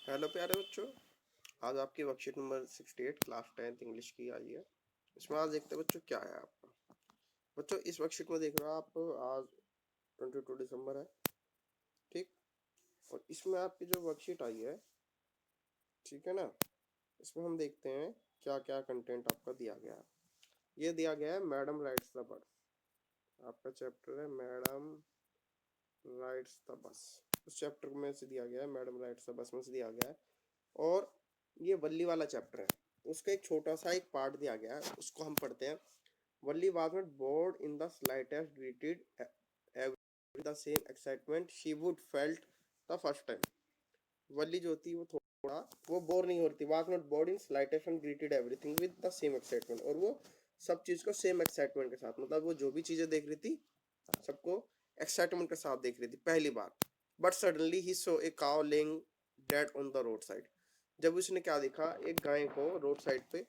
Hello प्यारे बच्चों। आज आपकी worksheet number 68 class 10th English की आई है। इसमें आज देखते हैं बच्चों क्या है आपका। बच्चों इस वर्कशीट में देख रहे हो आप, आज 22 दिसंबर है, ठीक। और इसमें आपकी जो वर्कशीट आई है, ठीक है ना, इसमें हम देखते हैं क्या क्या कंटेंट आपका दिया गया है। ये दिया गया है मैडम राइट्स द बस। आपका चैप्टर है मैडम राइट्स द बस। उस चैप्टर में से दिया गया है, मैडम राइट्स द बस में से दिया गया है। और ये वल्ली वाला चैप्टर है, उसका एक छोटा सा एक पार्ट दिया गया है, उसको हम पढ़ते हैं। वल्ली was not bored in the slightest, greeted every with the same excitement she would felt the first time। वल्ली जो थी वो थोड़ा वो बोर नहीं होती, was not bored in slightest and greeted everything with the same excitement। और वो सब चीज को सेम एक्साइटमेंट के साथ, मतलब वो जो भी चीजें देख रही थी सबको एक्साइटमेंट के साथ देख रही थी पहली बार। बट सडनली ही saw a cow laying dead on the road side. जब उसने क्या देखा, एक गाय को रोड साइड पे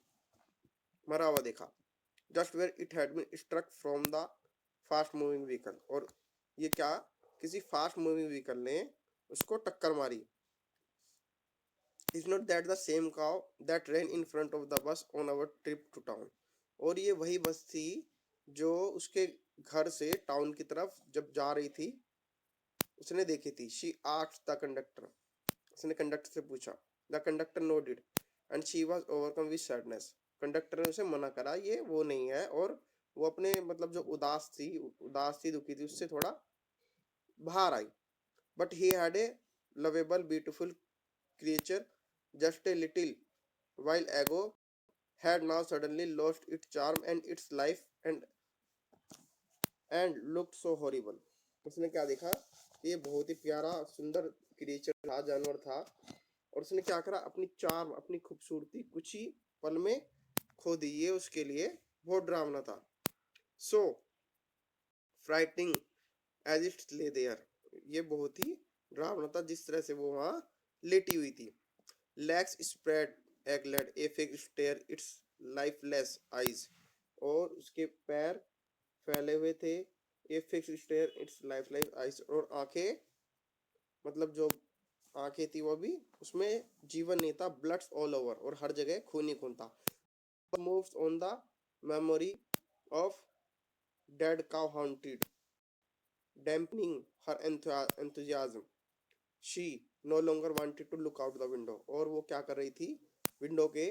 मरा हुआ देखा। Just where it had been struck from the fast moving vehicle. और ये क्या, किसी फास्ट मूविंग व्हीकल ने उसको टक्कर मारी। Is not that the same cow that ran in front of the bus on our trip to town. और ये वही बस थी जो उसके घर से टाउन की तरफ जब जा रही थी उसने देखी थी। She asked the conductor. उसने कंडक्टर से पूछा। The conductor nodded and she was overcome with sadness. Conductor ने उसे मना करा, ये वो नहीं है, और वो अपने मतलब जो उदास थी दुखी थी, उससे थोड़ा बाहर आई। But he had a lovable beautiful creature just a little while ago had now suddenly lost its charm and its life and looked so horrible। उसने क्या देखा, ये बहुत ही प्यारा सुंदर क्रिएचर था, जानवर था, और उसने क्या करा, अपनी चार्म अपनी खूबसूरती कुछ ही पल में खो दी। ये उसके लिए बहुत डरावना था। So frightening as it lay there. ये बहुत ही डरावना था जिस तरह से वो वहां लेटी हुई थी। Legs spread aglet a fig stare its lifeless eyes. और उसके पैर फैले हुए थे। A fix stare its lifeless eyes. और आंखें, मतलब जो आंखें थी वो भी, उसमें जीवन नहीं था। ब्लड्स ऑल ओवर, और हर जगह खून ही खून था। Moves on the memory of dead cow haunted dampening her enthusiasm। she no longer wanted to look out the window। और वो क्या कर रही थी, विंडो के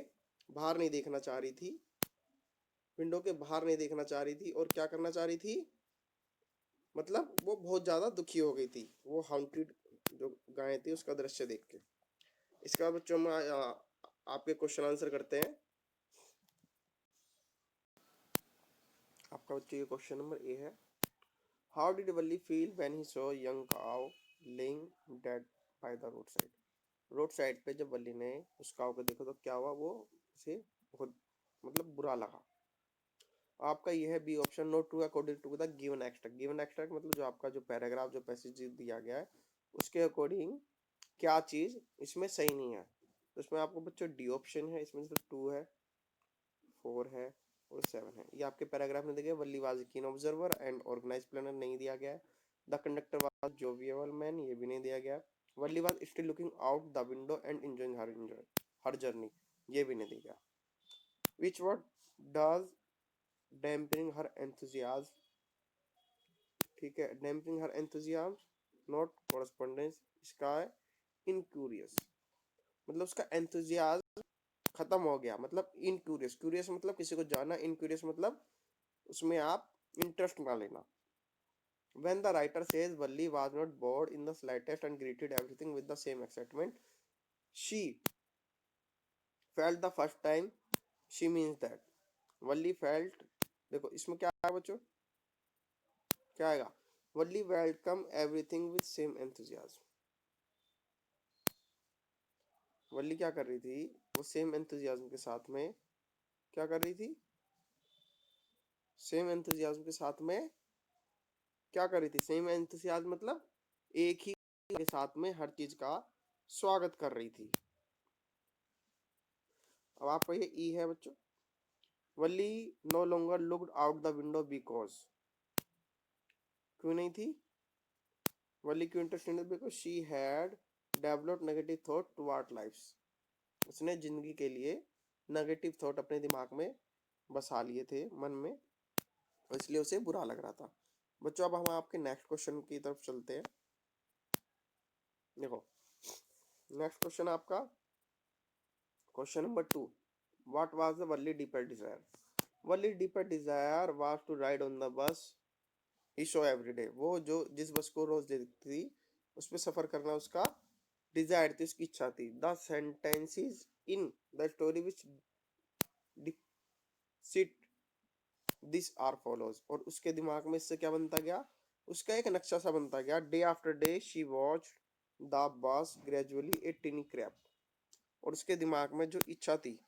बाहर नहीं देखना चाह रही थी। विंडो के बाहर नहीं देखना चाह रही थी और क्या करना चाह रही थी, मतलब वो बहुत ज्यादा दुखी हो गई थी वो हाउंटेड जो गाय थी उसका दृश्य देख के। इसके बाद बच्चों में आपके क्वेश्चन आंसर करते हैं। आपका बच्चों ये क्वेश्चन नंबर ए है। How did Valli feel when he saw young cow laying dead by the road side. Road side पे जब वल्ली ने उस काऊ को देखा तो क्या हुआ, वो उसे बहुत मतलब बुरा लगा। आपका ये है B option, not true according to the given extract. Given extract मतलब जो आपका जो पैराग्राफ जो पैसेज दिया गया है उसके अकॉर्डिंग क्या चीज इसमें सही नहीं है। तो इसमें आपको बच्चों डी ऑप्शन है, इसमें तो 2 है, 4 है और 7 है। ये आपके पैराग्राफ में देखिए, Valli was keen observer and organise planner नहीं दिया गया है। The conductor was jovial man, ये भी नहीं दिया गया। Valli was still looking out the window and enjoying her journey, ये भी नहीं दिया गया। Which word does dampening her enthusiasm, ठीक है, dampening her enthusiasm not correspondence. इसका है इनक्यूरियस, मतलब उसका एंथुजियाज्म खत्म हो गया, मतलब इनक्यूरियस। क्यूरियस मतलब किसी को जानना, इनक्यूरियस मतलब उसमें आप इंटरेस्ट ना लेना। When the writer says Valli was not bored in the slightest and greeted everything with the same excitement she felt the first time, she means that Valli felt, देखो इसमें क्या है बच्चों, क्या आएगा, Valli welcome everything with same enthusiasm। वल्ली क्या कर रही थी, वो सेम एंथुजियाज्म के साथ में क्या कर रही थी, सेम एंथुजियाज्म के साथ में क्या कर रही थी, सेम एंथुसियाज्म मतलब एक ही के साथ में हर चीज का स्वागत कर रही थी। अब आपका ये ई है बच्चों। Valli no longer looked out the window because, क्यों नहीं थी वल्ली, क्यों interested, because she had develop negative thought toward life. उसने जिंदगी के लिए नेगेटिव थॉट अपने दिमाग में बसा लिए थे मन में, इसलिए उसे बुरा लग रहा था। बच्चों अब हम आपके नेक्स्ट क्वेश्चन की तरफ चलते हैं। देखो नेक्स्ट क्वेश्चन आपका question number 2, what was the Valli deeper desire. Valli deeper desire was to ride on the bus ही सो एवरी डे। वो जो जिस बस को रोज देखती थी उस पर सफर करना उसका डिजायर थी, उसकी इच्छा थी। The sentences in the story which deceit this are follows. और उसके दिमाग में इससे क्या बनता गया, उसका एक नक्शा सा बनता गया। Day after day she watch the bus gradually a tiny crap. और उसके दिमाग में जो इच्छा थी,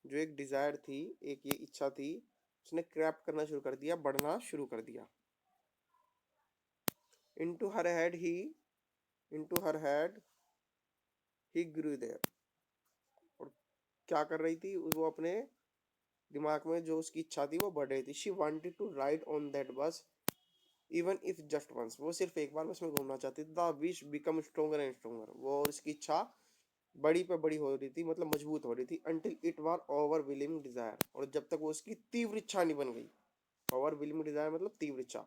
जो एक डिजायर थी, एक ये इच्छा थी, उसने क्रैप करना शुरू कर दिया, बढ़ना शुरू कर दिया। into her head he into her head he grew there। और क्या कर रही थी वो, अपने दिमाग में जो उसकी इच्छा थी वो बढ़ रही थी। She wanted to ride on that bus even if just once. वो सिर्फ एक बार बस में घूमना चाहती थी। The wish become stronger and stronger. वो और उसकी इच्छा बड़ी पे बड़ी हो रही थी, मतलब मजबूत हो रही थी। Until it was overwhelming desire. और जब तक वो उसकी तीव्र इच्छा नहीं बन गई। ओवरवेलमिंग डिजायर मतलब तीव्र इच्छा।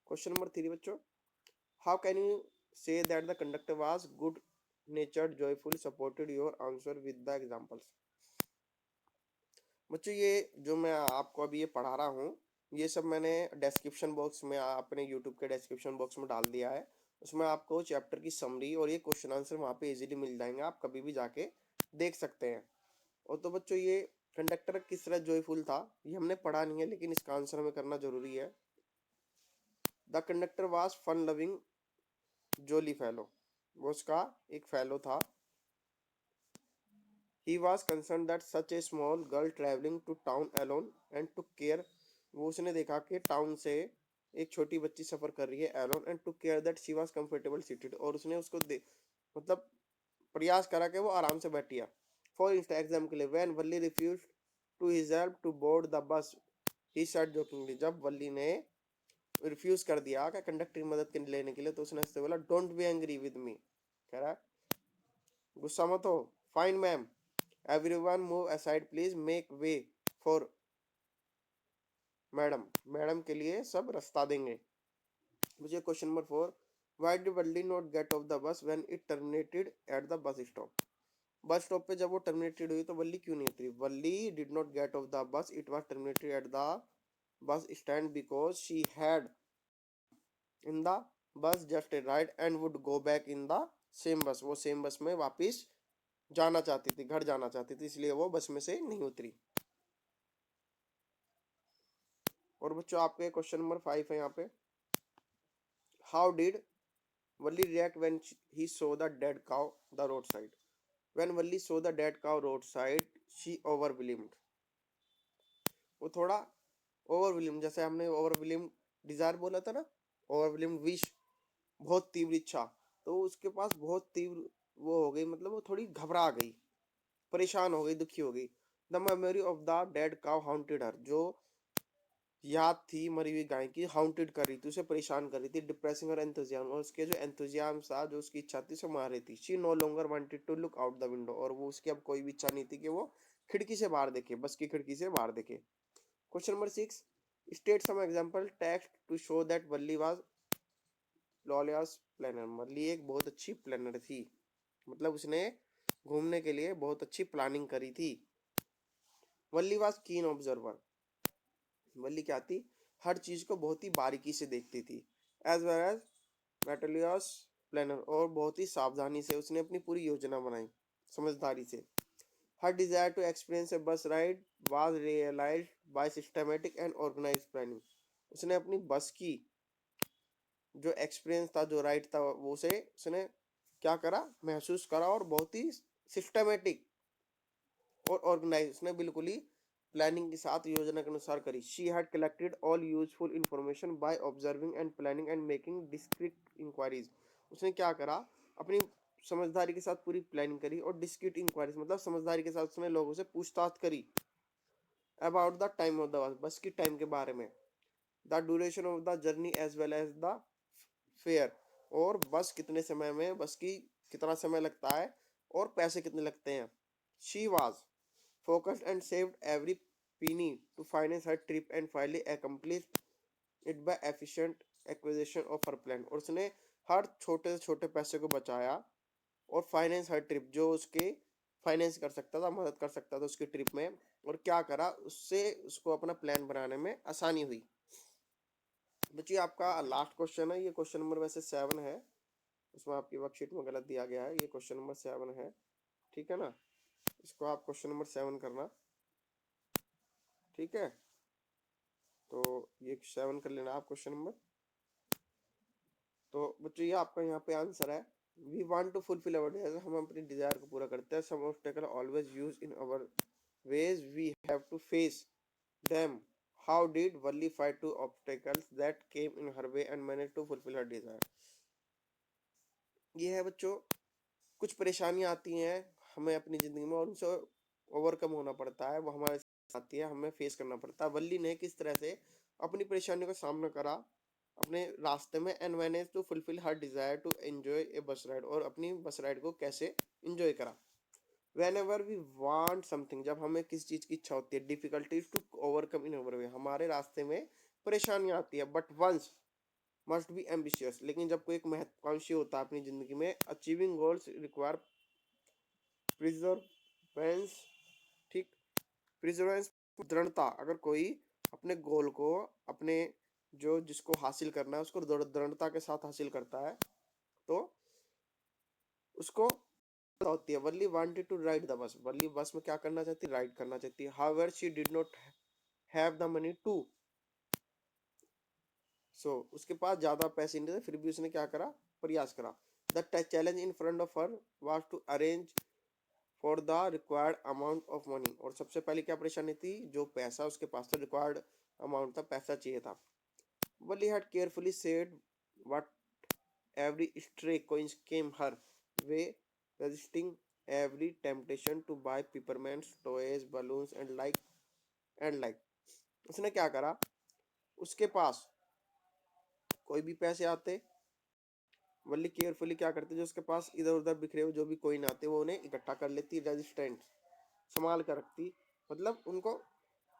क्वेश्चन नंबर 3 बच्चों, how can you say that the conductor was good natured joyful supported your answer with the examples। बच्चों ये जो मैं आपको अभी ये पढ़ा रहा हूँ ये सब मैंने डिस्क्रिप्शन बॉक्स में अपने यूट्यूब के डिस्क्रिप्शन बॉक्स में डाल दिया है। उसमें आपको चैप्टर की समरी और ये क्वेश्चन आंसर वहाँ पे इजीली मिल जाएंगे, आप कभी भी जाके देख सकते हैं। और तो बच्चों ये कंडक्टर किस तरह जॉयफुल था ये हमने पढ़ा नहीं है, लेकिन इसका आंसर हमें करना जरूरी है। The conductor was fun loving jolly fellow. वो उसका एक फेलो था। He was concerned that such a small girl traveling to town alone and took care। वो उसने देखा कि टाउन से एक छोटी बच्ची सफर कर रही है alone and took care that she was comfortable seated। और उसने उसको मतलब प्रयास करा कि वो आराम से बैठी है। For instance एग्जाम्पल के लिए when Valli refused to his help to board the bus he said jokingly। जब वल्ली ने रिफ्यूज कर दिया कि कंडक्टर की मदद के लेने के लिए, तो उसने हंसते बोला don't be angry with me. कह रहा है गुस्सा मत हो। Fine ma'am everyone move aside please make way for madam. Madam के लिए सब रास्ता देंगे। मुझे question number 4, why did Valli not get off the बस when it terminated at the bus stop. Bus stop पे जब वो टर्मिनेटेड हुई तो वल्ली क्यों नहीं उतरी। Valli did not get off the bus it was terminated at the bus stand because she had in the bus just a ride and would go back in the same bus. वो same बस में वापस जाना चाहती थी, घर जाना चाहती थी, इसलिए वो बस में से नहीं उतरी। और बच्चों आपके क्वेश्चन नंबर 5 है यहाँ पे, how did Valli react when he so the dead cow the road side. When Valli so the dead cow road side she overwhelmed. वो थोड़ा ओवरवेलम्ड, जैसे हमने ओवरवेलम्ड डिजायर बोला था ना, ओवरवेलम्ड विश, बहुत तीव्र इच्छा। तो उसके पास बहुत तीव्र वो हो गई, मतलब वो थोड़ी घबरा गई, परेशान हो गई, दुखी हो गई। The memory of the dead cow haunted her. जो याद थी मरी हुई गाय की हाउंटेड कर रही थी, उसे परेशान कर रही थी। डिप्रेसिंग और एंथुजियाज्म, और उसके जो एंथुजियाज्म था, जो उसकी इच्छा थी, उसे मार रही थी। She no longer wanted to look out the window. और वो उसकी अब कोई भी इच्छा नहीं थी कि वो खिड़की से बाहर देखे, बस की खिड़की से बाहर देखे। Question number 6, state some example text to show that Valli was lawless planner. Valli एक बहुत अच्छी प्लानर थी, मतलब उसने घूमने के लिए बहुत अच्छी प्लानिंग करी थी। वल्ली वाज कीन ऑब्जर्वर। वल्ली क्या थी, हर चीज को बहुत ही बारीकी से देखती थी। एज वेल एज मेटलियस प्लानर, और बहुत ही सावधानी से उसने अपनी पूरी योजना बनाई, समझदारी से। Her desire to experience a bus ride was realized by systematic and organized planning. उसने अपनी बस की जो एक्सपीरियंस था, जो राइड था, वो उसे उसने क्या करा, महसूस करा, और बहुत ही सिस्टमैटिक और ऑर्गेनाइज, उसने बिल्कुल ही प्लानिंग के साथ योजना के अनुसार करी। She had collected all useful information by observing and planning and making discreet inquiries. उसने क्या करा, अपनी समझदारी के साथ पूरी प्लानिंग करी और डिस्क्रीट इंक्वायरीज मतलब समझदारी के साथ उसने लोगों से पूछताछ करी about the time of the bus, bus की टाइम के बारे में। The duration of the journey as well as the fare, और बस कितने समय में, बस की कितना समय लगता है और पैसे कितने लगते हैं। She was focused and saved every penny to finance her trip and finally accomplished it by efficient acquisition of her plan। और उसने हर छोटे से छोटे पैसे को बचाया और फाइनेंस हर ट्रिप जो उसके फाइनेंस कर सकता था, मदद कर सकता था उसकी ट्रिप में, और क्या करा उससे उसको अपना प्लान बनाने में आसानी हुई। बच्चिए आपका लास्ट क्वेश्चन है, ये क्वेश्चन नंबर वैसे 7 है, उसमें आपकी वर्कशीट में गलत दिया गया है, ये क्वेश्चन नंबर 7 है, ठीक है ना। इसको आप क्वेश्चन नंबर 7 करना, ठीक है। तो ये 7 कर लेना आप क्वेश्चन नंबर। तो बच्चों ये आपका यहाँ पे आंसर है, we want to fulfil our desire, हम अपनी डिजायर को पूरा करते हैं, some obstacle always use in our ways we have to face them, how did Valli fight to obstacles that came in her way and manage to fulfil her desire. ये है बच्चों, कुछ परेशानियां आती हैं हमें अपनी जिंदगी में और उनसे ओवरकम होना पड़ता है, वो हमारे साथ आती है, हमें फेस करना पड़ता है। वल्ली ने किस तरह से अपनी परेशानियों का सामना करा अपने रास्ते में, and manage to fulfil her desire to enjoy a bus ride, और अपनी बस राइड को कैसे एंजॉय करा। Whenever we want something, जब हमें किसी चीज की इच्छा होती है, difficulties to overcome in our way, हमारे रास्ते में परेशानियां आती है, but once must be ambitious, लेकिन जब कोई एक महत्वाकांक्षी होता है अपनी जिंदगी में, अचीविंग गोल्स रिक्वायर प्रिजर्वेंस, ठीक, प्रिजर्वेंस, दृढ़ता। अगर कोई अपने गोल को, अपने जो जिसको हासिल करना है उसको दृढ़ता के साथ हासिल करता है तो उसको होती है। Valli wanted to ride the bus, Valli बस में क्या करना चाहती, राइड करना चाहती है। However she did not have the money to, उसके पास ज्यादा पैसे नहीं थे, फिर भी उसने क्या करा, प्रयास करा। The challenge in front of her was to arrange for the required amount of money, और सबसे पहले क्या परेशानी थी, जो पैसा उसके पास था, रिक्वायर्ड अमाउंट था, पैसा चाहिए था। Valli had carefully said what every stray coins came her way, resisting every temptation to buy peppermints, toys, balloons and like उसने क्या करा, उसके पास कोई भी पैसे आते, वल्ली केयरफुली क्या करते, जो उसके पास इधर उधर बिखरे हुए जो भी कोइन आते वो उन्हें इकट्ठा कर लेती, रेजिस्टेंट संभाल कर रखती, मतलब उनको।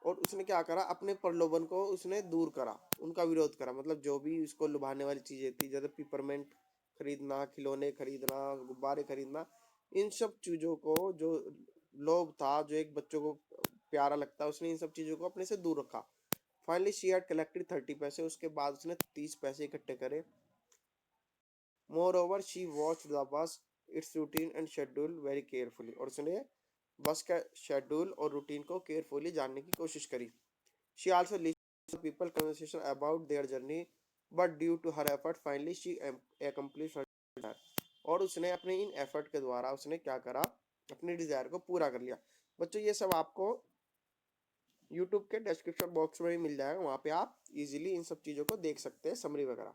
और उसने क्या करा, अपने प्रलोभन को उसने दूर करा, उनका विरोध करा, मतलब जो भी उसको लुभाने वाली चीजें थी, जैसे पिपरमेंट खरीदना, खिलौने खरीदना, गुब्बारे खरीदना, इन सब चीजों को जो लोभ था, जो एक बच्चों को प्यारा लगता है, उसने इन सब चीजों को अपने से दूर रखा। फाइनली शी हैड कलेक्टेड 30 पैसे, उसके बाद उसने 30 पैसे इकट्ठे करे। More over she watch the बस it's routine and schedule very carefully, और उसने बस का शेड्यूल और रूटीन को केयरफुली जानने की कोशिश करी। She also listed people conversation about their journey, but due to her effort finally she accomplish her desire, और उसने अपने इन एफर्ट के द्वारा उसने क्या करा, अपने डिजायर को पूरा कर लिया। बच्चों ये सब आपको यूट्यूब के डिस्क्रिप्शन बॉक्स में भी मिल जाएगा, वहाँ पे आप इजीली इन सब चीज़ों को देख सकते हैं, समरी वगैरह।